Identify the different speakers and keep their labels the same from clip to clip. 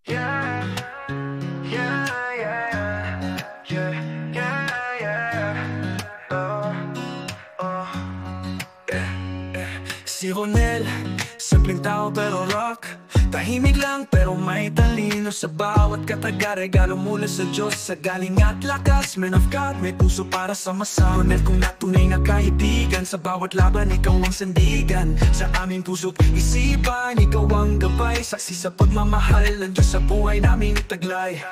Speaker 1: Yeah, yeah, yeah, yeah, yeah, yeah. Si Ronel, simpleng tao pero rock. Tahimik lang pero may talino sa bawat kataga. Regalo mula sa Diyos sa galing at lakas. Man of God, may puso para sa masa. Ronel kung natunay na kaibigan, sa bawat laban ikaw ang sandigan. Sa aming puso't isipan, ikaw ang gabay. Saksi sa pagmamahal ng Diyos sa buhay namin itaglay.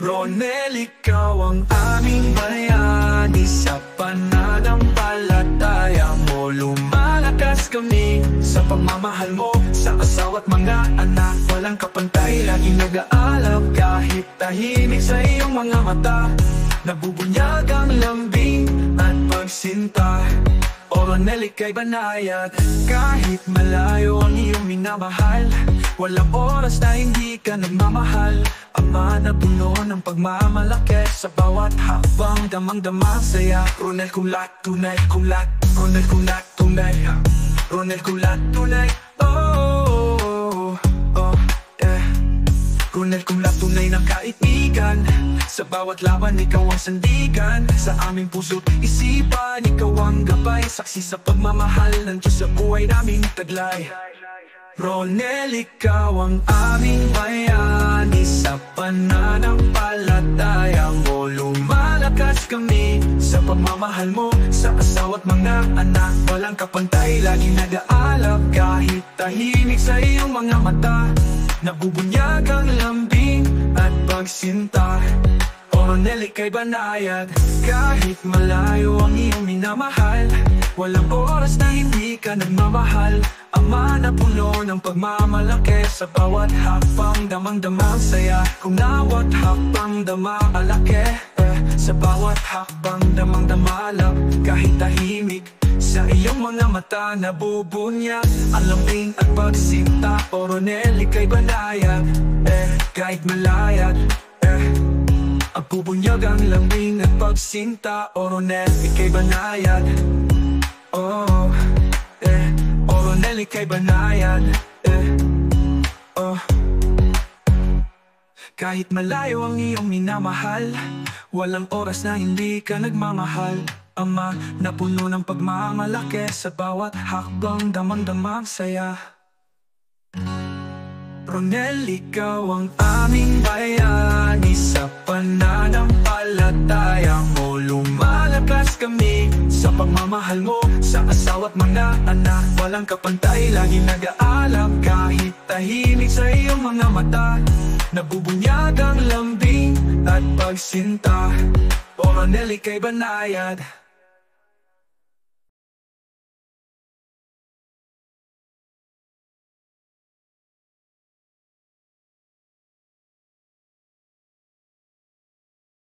Speaker 1: Ronel, ikaw ang aming bayani. Sa pananampalataya mo lumalakas kami. Sa pagmamahal mo sa asawa't mga anak, walang kapantay, laging nag-aalab. Kahit tahimik sa iyong mga mata, nabubunyag ang lambing at pagsinta. O Ronel, ika'y banayad. Kahit malayo ang iyong minamahal, walang oras na hindi ka nagmamahal. Ama na puno ng pagmamalaki, sa bawat habang damang-dama saya. Ronel, kulat tunay, kulat. Ronel, kulat tunay. Ronel, kulat tunay. Oh, yeah. Ronel, kulat tunay na kaibigan. Sa bawat laban, ikaw ang sandigan. Sa aming puso't isipan, ikaw ang gabay. Saksi sa pagmamahal ng Diyos sa buhay naming taglay. Ronel, ikaw ang aming bayani. Sa pananampalataya mo lumalakas kami. Sa pagmamahal mo sa asawa't mga anak, walang kapantay, laging nag-aalab. Kahit tahimik sa iyong mga mata, nabubunyag ang lambing at pagsinta. O Ronel, ika'y banayad. Kahit malayo ang iyong minamahal, walang oras na hindi ka nagmamahal. Ama na puno ng pagmamalaki, sa bawat hakbang damang-damang saya. Kung nawat hakbang damalaki, sa bawat hakbang damang-damalak. Kahit tahimik sa iyong mga mata, nabubunyag ang lambing at pagsinta. O Ronel, ika'y banayad. Kahit malayad, ang bubunyag ang lambing at pagsinta. O Ronel, ika'y banayad. Oh, O Ronel, ika'y banayad. Kahit malayo ang iyong minamahal, walang oras na hindi ka nagmamahal. Ama na puno ng pagmamalaki, sa bawat hakbang damang-damang saya. Ronel, ikaw ang aming bayani. Sa pananampalataya mo lumalakas kami. Sa pagmamahal mo sa asawa't mga anak, walang kapantay, laging nag-aalab. Kahit tahimik sa iyong mga mata, nabubunyag ang lambing at pagsinta. O Ronel, ika'y banayad.